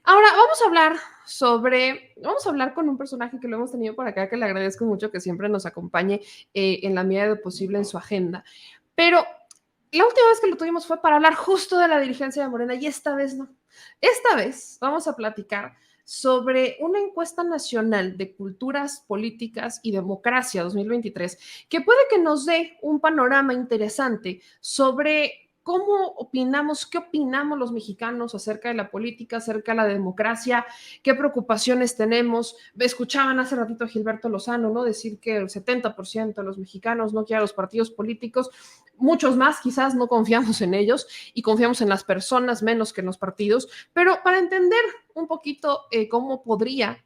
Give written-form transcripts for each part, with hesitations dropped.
Ahora vamos a hablar con un personaje que lo hemos tenido por acá, que le agradezco mucho que siempre nos acompañe en la medida de lo posible en su agenda. Pero la última vez que lo tuvimos fue para hablar justo de la dirigencia de Morena y esta vez no. Esta vez vamos a platicar sobre una encuesta nacional de culturas políticas y democracia 2023 que puede que nos dé un panorama interesante sobre cómo opinamos, qué opinamos los mexicanos acerca de la política, acerca de la democracia, qué preocupaciones tenemos. Escuchaban hace ratito a Gilberto Lozano, ¿no? Decir que el 70% de los mexicanos no quiere a los partidos políticos, muchos más quizás no confiamos en ellos y confiamos en las personas menos que en los partidos, pero para entender un poquito cómo podría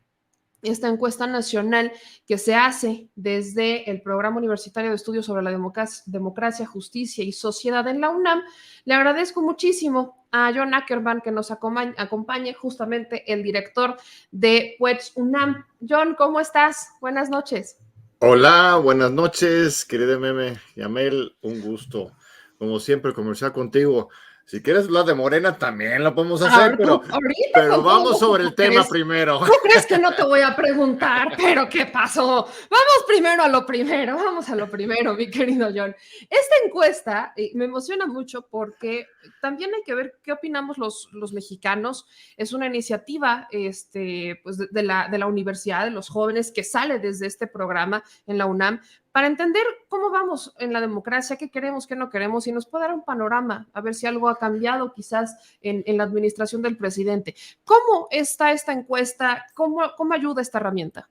esta encuesta nacional que se hace desde el Programa Universitario de Estudios sobre la Democracia, Justicia y Sociedad en la UNAM. Le agradezco muchísimo a John Ackerman que nos acompañe, justamente el director de PUEX UNAM. John, ¿cómo estás? Buenas noches. Hola, buenas noches, querida Meme Yamel, un gusto, como siempre, conversar contigo. Si quieres hablar de Morena, también lo podemos hacer, Ahorita pero con todo vamos gusto, sobre el tema primero. ¿tú crees que no te voy a preguntar? ¿Pero qué pasó? Vamos primero a lo primero, vamos a lo primero, mi querido John. Esta encuesta me emociona mucho porque también hay que ver qué opinamos los mexicanos. Es una iniciativa pues de la universidad, de los jóvenes, que sale desde este programa en la UNAM, para entender cómo vamos en la democracia, qué queremos, qué no queremos, y nos puede dar un panorama, a ver si algo ha cambiado quizás en la administración del presidente. ¿Cómo está esta encuesta? ¿Cómo ayuda esta herramienta?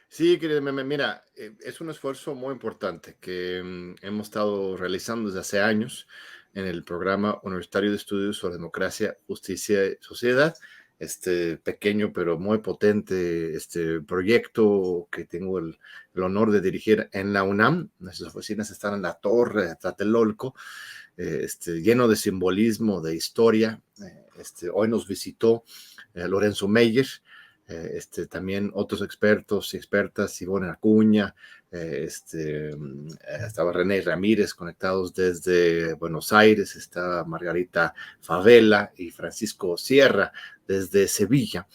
Sí, querida Meme, mira, es un esfuerzo muy importante que hemos estado realizando desde hace años en el Programa Universitario de Estudios sobre Democracia, Justicia y Sociedad. Este pequeño pero muy potente proyecto que tengo el honor de dirigir en la UNAM. Nuestras oficinas están en la Torre de Tlatelolco, lleno de simbolismo, de historia. Hoy nos visitó Lorenzo Meyer, también otros expertos y expertas, Ivonne Acuña, estaba René Ramírez conectados desde Buenos Aires, estaba Margarita Favela y Francisco Sierra desde Sevilla.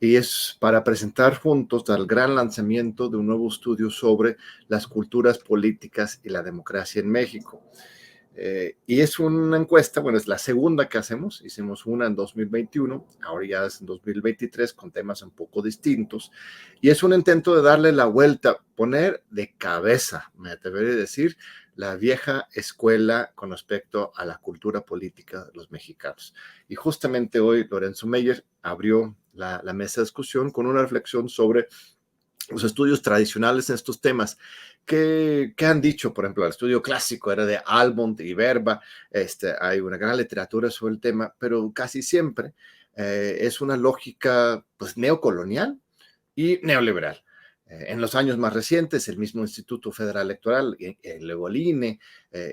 Y es para presentar juntos el gran lanzamiento de un nuevo estudio sobre las culturas políticas y la democracia en México. Y es una encuesta, bueno, es la segunda que hacemos. Hicimos una en 2021, ahora ya es en 2023 con temas un poco distintos. Y es un intento de darle la vuelta, poner de cabeza, me atrevería a decir, la vieja escuela con respecto a la cultura política de los mexicanos. Y justamente hoy Lorenzo Meyer abrió la mesa de discusión con una reflexión sobre los estudios tradicionales en estos temas. ¿Qué han dicho? Por ejemplo, el estudio clásico era de Almond y Verba. Hay una gran literatura sobre el tema, pero casi siempre es una lógica pues neocolonial y neoliberal. En los años más recientes, el mismo Instituto Federal Electoral, luego el INE,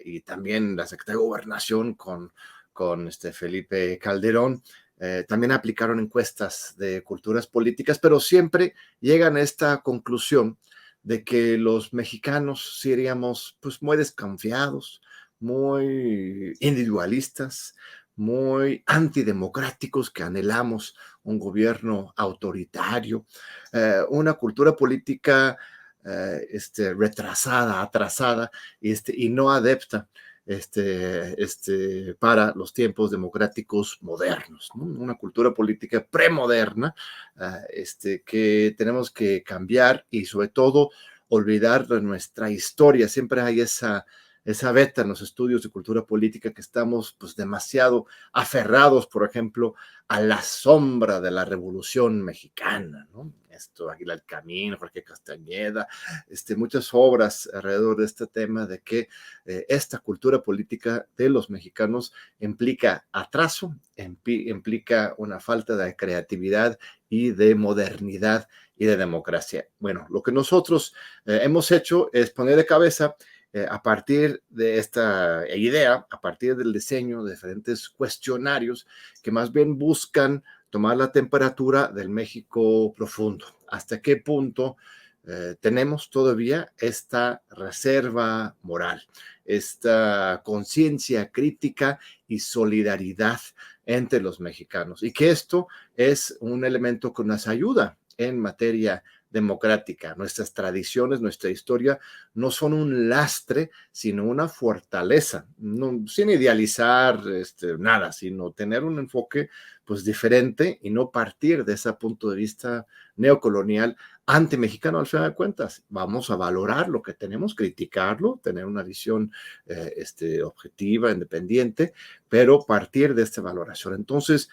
y también la Secretaría de Gobernación con Felipe Calderón, también aplicaron encuestas de culturas políticas, pero siempre llegan a esta conclusión de que los mexicanos seríamos pues muy desconfiados, muy individualistas, muy antidemocráticos, que anhelamos un gobierno autoritario, una cultura política retrasada, atrasada, y no adepta para los tiempos democráticos modernos, ¿no? Una cultura política premoderna, que tenemos que cambiar y sobre todo olvidar de nuestra historia. Siempre hay esa beta en los estudios de cultura política, que estamos pues demasiado aferrados, por ejemplo, a la sombra de la Revolución Mexicana, ¿no? Aguilar Camín, Jorge Castañeda, muchas obras alrededor de este tema de que esta cultura política de los mexicanos implica atraso, implica una falta de creatividad y de modernidad y de democracia. Bueno, lo que nosotros hemos hecho es poner de cabeza, a partir de esta idea, a partir del diseño de diferentes cuestionarios que más bien buscan tomar la temperatura del México profundo. ¿Hasta qué punto tenemos todavía esta reserva moral, esta conciencia crítica y solidaridad entre los mexicanos y que esto es un elemento que nos ayuda en materia democrática. Nuestras tradiciones, nuestra historia no son un lastre, sino una fortaleza, no, sin idealizar nada, sino tener un enfoque pues diferente y no partir de ese punto de vista neocolonial anti-mexicano. Al final de cuentas, vamos a valorar lo que tenemos, criticarlo, tener una visión objetiva, independiente, pero partir de esta valoración. Entonces,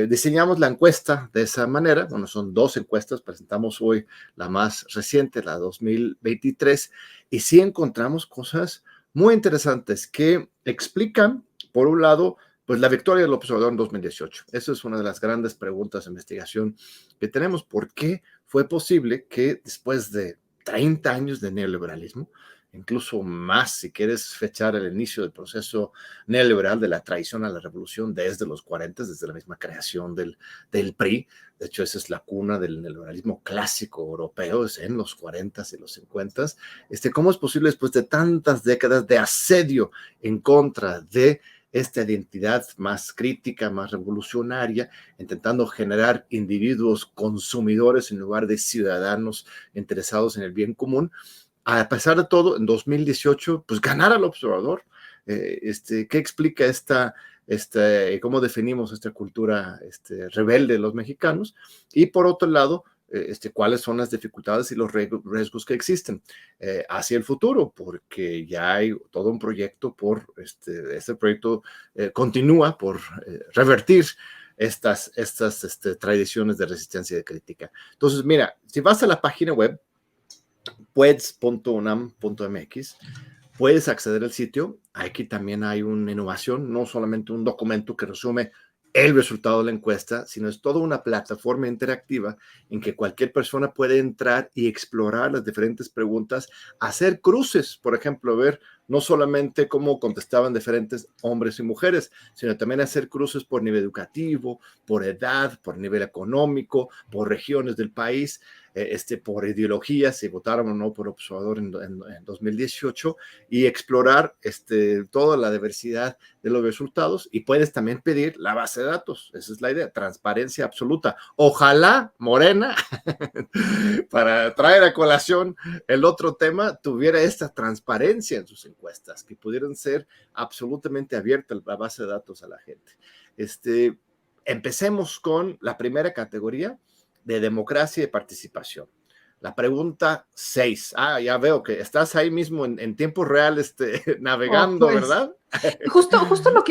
diseñamos la encuesta de esa manera. Bueno, son 2 encuestas, presentamos hoy la más reciente, la 2023, y sí encontramos cosas muy interesantes que explican, por un lado, pues la victoria del López Obrador en 2018. Esa es una de las grandes preguntas de investigación que tenemos. ¿Por qué fue posible que después de 30 años de neoliberalismo, incluso más si quieres fechar el inicio del proceso neoliberal, de la traición a la revolución desde los 40, desde la misma creación del PRI, de hecho esa es la cuna del neoliberalismo clásico europeo, es en los 40 y los 50, ¿cómo es posible después de tantas décadas de asedio en contra de esta identidad más crítica, más revolucionaria, intentando generar individuos consumidores en lugar de ciudadanos interesados en el bien común? A pesar de todo, en 2018, pues ganar al observador. ¿Qué explica cómo definimos esta cultura rebelde de los mexicanos? Y por otro lado, cuáles son las dificultades y los riesgos que existen hacia el futuro, porque ya hay todo un proyecto este proyecto continúa por revertir estas tradiciones de resistencia y de crítica. Entonces, mira, si vas a la página web pueds.unam.mx, puedes acceder al sitio. Aquí también hay una innovación, no solamente un documento que resume el resultado de la encuesta, sino es toda una plataforma interactiva en que cualquier persona puede entrar y explorar las diferentes preguntas, hacer cruces, por ejemplo, ver no solamente cómo contestaban diferentes hombres y mujeres, sino también hacer cruces por nivel educativo, por edad, por nivel económico, por regiones del país, por ideología, si votaron o no por observador en 2018, y explorar toda la diversidad de los resultados. Y puedes también pedir la base de datos. Esa es la idea, transparencia absoluta. Ojalá Morena, para traer a colación el otro tema, tuviera esta transparencia en sus encuestas, que pudieran ser absolutamente abiertas la base de datos a la gente. Empecemos con la primera categoría de democracia y participación. La pregunta 6. Ya veo que estás ahí mismo en tiempo real navegando, pues, ¿verdad? Justo lo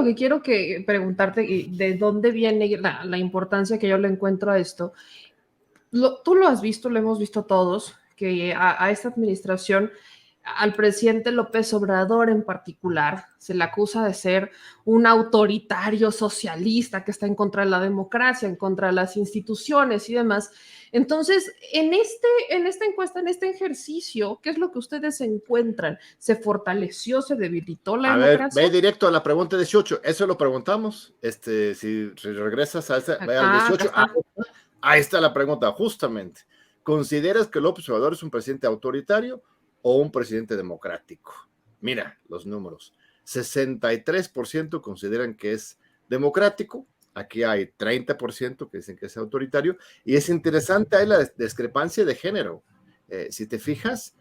que quiero preguntarte, y de dónde viene la importancia que yo le encuentro a esto. Tú lo has visto, lo hemos visto todos, que a esta administración, al presidente López Obrador en particular, se le acusa de ser un autoritario socialista que está en contra de la democracia, en contra de las instituciones y demás. Entonces, en esta encuesta, en este ejercicio, ¿qué es lo que ustedes encuentran? ¿Se fortaleció, se debilitó la democracia? Ve directo a la pregunta 18. Eso lo preguntamos. Si regresas a ve al 18. Ahí está la pregunta, justamente. ¿Consideras que López Obrador es un presidente autoritario o un presidente democrático? Mira los números. 63% consideran que es democrático. Aquí hay 30% que dicen que es autoritario. Y es interesante, hay la discrepancia de género. Si te fijas,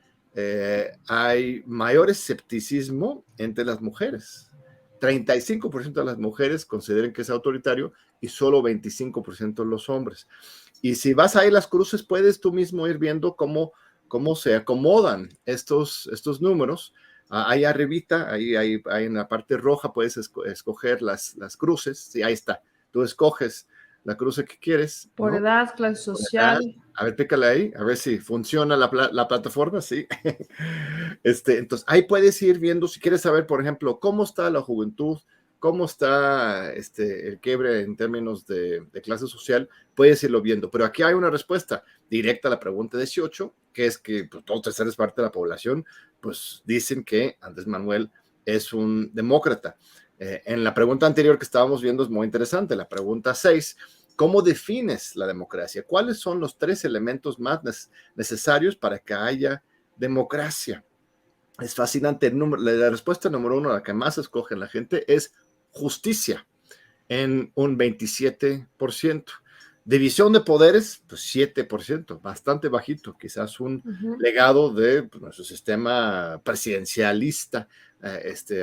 hay mayor escepticismo entre las mujeres. 35% de las mujeres consideran que es autoritario y solo 25% los hombres. Y si vas a ir las cruces, puedes tú mismo ir viendo cómo se acomodan estos números. Ahí arribita, ahí en la parte roja puedes escoger las cruces. Sí, ahí está. Tú escoges la cruz que quieres. Por, ¿no?, edad, clase social. A ver, pícale ahí, a ver si funciona la plataforma, sí. Entonces, ahí puedes ir viendo, si quieres saber, por ejemplo, cómo está la juventud, cómo está el quiebre en términos de clase social, puedes irlo viendo. Pero aquí hay una respuesta directa a la pregunta 18, que es que pues, 2/3 parte de la población, pues dicen que Andrés Manuel es un demócrata. En la pregunta anterior que estábamos viendo es muy interesante, la pregunta 6, ¿cómo defines la democracia? ¿Cuáles son los 3 elementos más necesarios para que haya democracia? Es fascinante. La respuesta número 1, la que más escoge la gente, es justicia. en un 27%. División de poderes, pues 7%, bastante bajito, quizás un legado de pues, nuestro sistema presidencialista,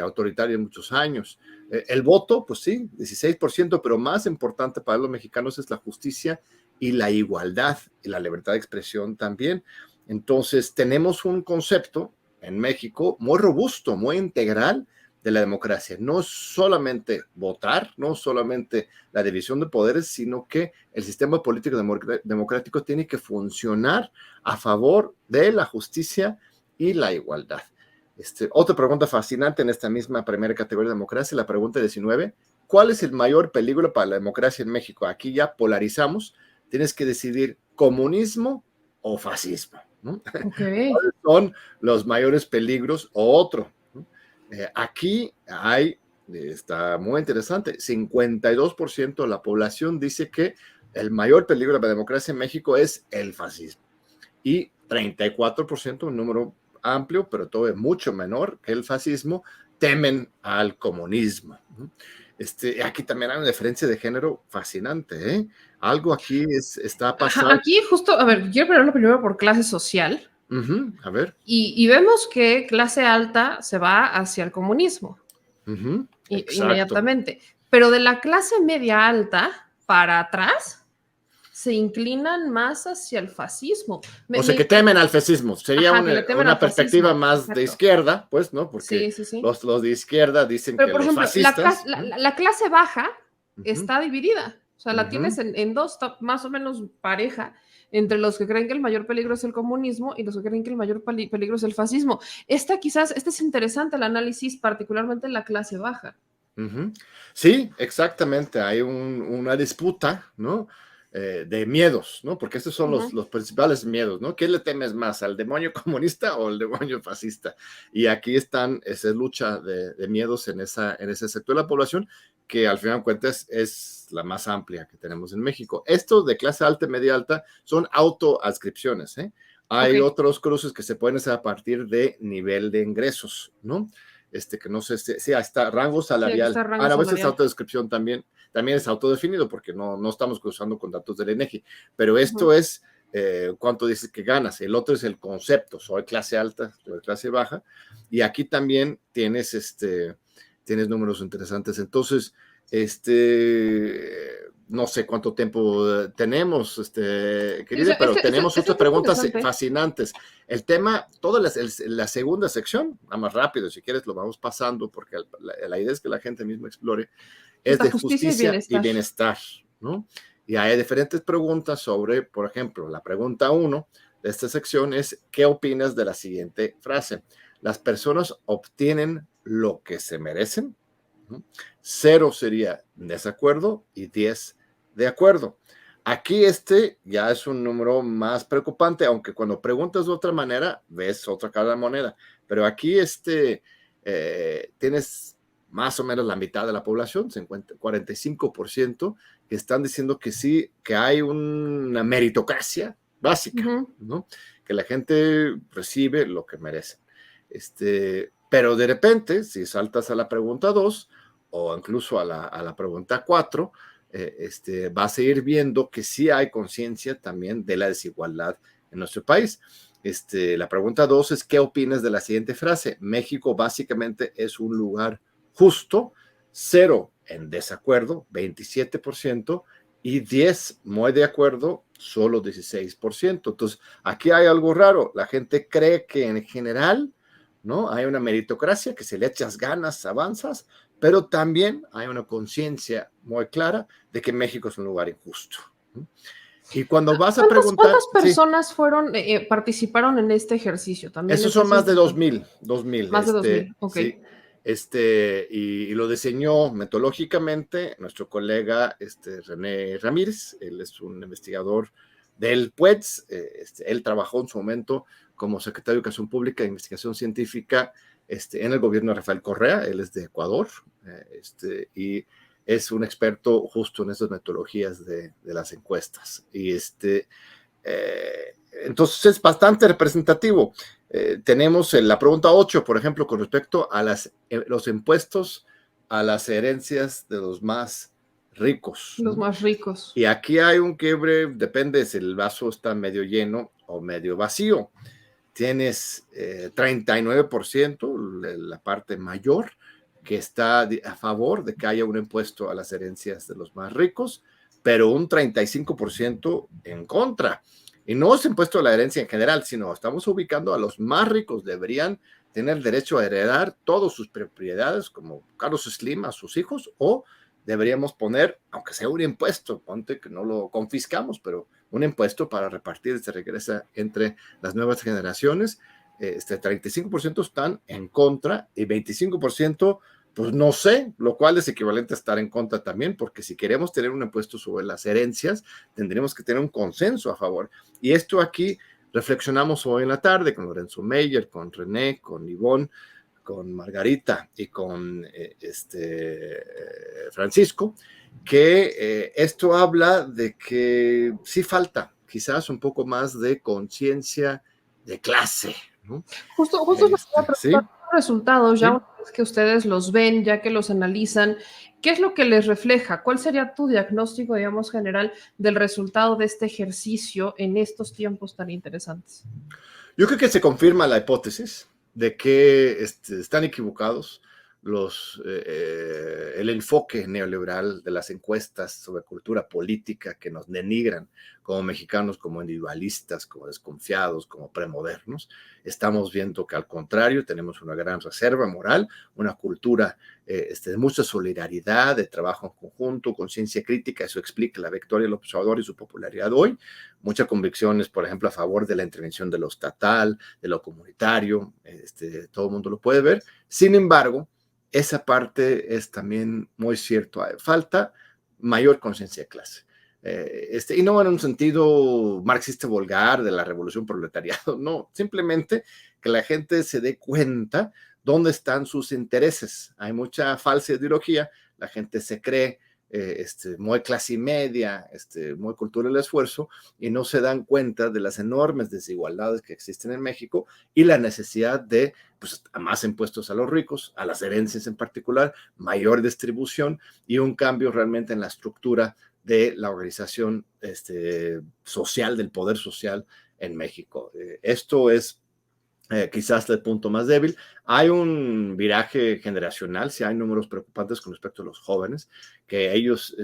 autoritario en muchos años. El voto, pues sí, 16%, pero más importante para los mexicanos es la justicia y la igualdad y la libertad de expresión también. Entonces, tenemos un concepto en México muy robusto, muy integral de la democracia. No solamente votar, no solamente la división de poderes, sino que el sistema político democrático tiene que funcionar a favor de la justicia y la igualdad. Otra pregunta fascinante en esta misma primera categoría de democracia, la pregunta 19, ¿cuál es el mayor peligro para la democracia en México? Aquí ya polarizamos, tienes que decidir comunismo o fascismo, ¿no? Okay. ¿Cuáles son los mayores peligros o otro? Aquí está muy interesante, 52% de la población dice que el mayor peligro de la democracia en México es el fascismo y 34%, un número amplio, pero todavía mucho menor que el fascismo, temen al comunismo. Aquí también hay una diferencia de género fascinante, ¿eh? Algo aquí está pasando. Aquí justo, a ver, quiero ponerlo primero por clase social. A ver. Y vemos que clase alta se va hacia el comunismo. Inmediatamente. Pero de la clase media alta para atrás, se inclinan más hacia el fascismo. O sea, que temen al fascismo. Sería una perspectiva fascismo, más exacto. de izquierda, pues, ¿no? Porque sí. Los de izquierda dicen pero, que por los ejemplo, fascistas... la clase baja está dividida. O sea, la tienes en dos, más o menos pareja, entre los que creen que el mayor peligro es el comunismo y los que creen que el mayor peligro es el fascismo. Este es interesante el análisis, particularmente en la clase baja. Sí, exactamente. Hay una disputa, ¿no? De miedos, ¿no? Porque estos son los principales miedos, ¿no? ¿Qué le temes más, al demonio comunista o al demonio fascista? Y aquí están esa lucha de miedos en ese sector de la población, que al final de cuentas es la más amplia que tenemos en México. Estos de clase alta y media alta son autoadscripciones, ¿eh? Hay otros cruces que se pueden hacer a partir de nivel de ingresos, ¿no? Que no sé si hasta rango salarial. A veces autodescripción también es autodefinido porque no estamos cruzando con datos del INEGI, pero esto es cuánto dices que ganas. El otro es el concepto, soy clase alta, soy clase baja, y aquí también tienes números interesantes. Entonces, no sé cuánto tiempo tenemos, querida, pero tenemos otras preguntas fascinantes. El tema, toda la segunda sección, nada más rápido, si quieres lo vamos pasando, porque la idea es que la gente misma explore, es de justicia y bienestar, ¿no? Y hay diferentes preguntas sobre, por ejemplo, la pregunta 1 de esta sección es, ¿qué opinas de la siguiente frase? ¿Las personas obtienen lo que se merecen? 0 sería desacuerdo y 10 de acuerdo. Aquí ya es un número más preocupante, aunque cuando preguntas de otra manera, ves otra cara de moneda. Pero aquí tienes más o menos la mitad de la población, 45%, que están diciendo que sí, que hay una meritocracia básica, ¿no? Que la gente recibe lo que merecen. Pero de repente, si saltas a la pregunta 2, o incluso a la pregunta 4, vas a ir viendo que sí hay conciencia también de la desigualdad en nuestro país. La pregunta 2 es, ¿qué opinas de la siguiente frase? México básicamente es un lugar justo, 0 en desacuerdo, 27%, y 10 muy de acuerdo, solo 16%. Entonces, aquí hay algo raro. La gente cree que en general, ¿no? Hay una meritocracia, que si le echas ganas, avanzas, pero también hay una conciencia muy clara de que México es un lugar injusto. Y cuando vas a preguntar... ¿Cuántas personas participaron en este ejercicio? ¿También esos son más de 2,000. Más de 2,000, ok. Sí, y lo diseñó metodológicamente nuestro colega René Ramírez. Él es un investigador del PUEDS. Él trabajó en su momento como secretario de Educación Pública e Investigación Científica en el gobierno de Rafael Correa. Él es de Ecuador, y es un experto justo en esas metodologías de las encuestas. Y entonces es bastante representativo. Tenemos la pregunta 8, por ejemplo, con respecto a los impuestos a las herencias de los más ricos, Los ¿no? más ricos. Y aquí hay un quiebre, depende si el vaso está medio lleno o medio vacío. Tienes 39%, la parte mayor, que está a favor de que haya un impuesto a las herencias de los más ricos, pero un 35% en contra. Y no es impuesto a la herencia en general, sino estamos ubicando a los más ricos. Deberían tener derecho a heredar todas sus propiedades, como Carlos Slim a sus hijos, o deberíamos poner, aunque sea un impuesto, ponte que no lo confiscamos, pero un impuesto para repartir, se regresa entre las nuevas generaciones. 35% están en contra y 25%, pues no sé, lo cual es equivalente a estar en contra también, porque si queremos tener un impuesto sobre las herencias, tendremos que tener un consenso a favor. Y esto aquí reflexionamos hoy en la tarde con Lorenzo Meyer, con René, con Ivonne, con Margarita y con Francisco, que esto habla de que sí falta quizás un poco más de conciencia de clase, ¿no? Justo me quería preguntar Sí, los resultados, ya sí. una vez que ustedes los ven, ya que los analizan, ¿qué es lo que les refleja? ¿Cuál sería tu diagnóstico, digamos, general del resultado de este ejercicio en estos tiempos tan interesantes? Yo creo que se confirma la hipótesis de que están equivocados el enfoque neoliberal de las encuestas sobre cultura política que nos denigran como mexicanos, como individualistas, como desconfiados, como premodernos. Estamos viendo que al contrario tenemos una gran reserva moral, una cultura de mucha solidaridad, de trabajo en conjunto, conciencia crítica. Eso explica la victoria del observador y su popularidad hoy. Muchas convicciones, por ejemplo, a favor de la intervención de lo estatal, de lo comunitario, todo el mundo lo puede ver. Sin embargo, esa parte es también muy cierto. Falta mayor conciencia de clase. Y no en un sentido marxista vulgar de la revolución proletariado, no, simplemente que la gente se dé cuenta dónde están sus intereses. Hay mucha falsa ideología, la gente se cree muy clase media, muy cultura del esfuerzo, y no se dan cuenta de las enormes desigualdades que existen en México y la necesidad de pues, más impuestos a los ricos, a las herencias en particular, mayor distribución y un cambio realmente en la estructura de la organización social, del poder social en México. Esto es quizás el punto más débil. Hay un viraje generacional, si hay números preocupantes con respecto a los jóvenes, que ellos,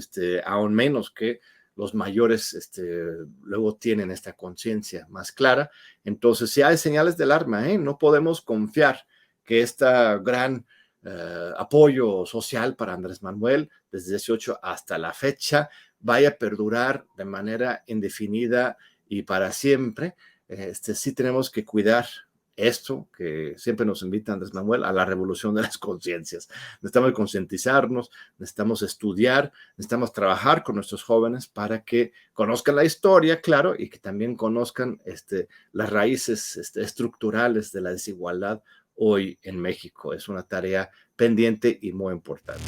aún menos que los mayores, luego tienen esta conciencia más clara. Entonces, sí hay señales de alarma, ¿eh? No podemos confiar que esta gran apoyo social para Andrés Manuel, desde 18 hasta la fecha, vaya a perdurar de manera indefinida y para siempre. Sí tenemos que cuidar esto que siempre nos invita Andrés Manuel, a la revolución de las conciencias. Necesitamos concientizarnos, necesitamos estudiar, necesitamos trabajar con nuestros jóvenes para que conozcan la historia, claro, y que también conozcan las raíces estructurales de la desigualdad hoy en México. Es una tarea pendiente y muy importante.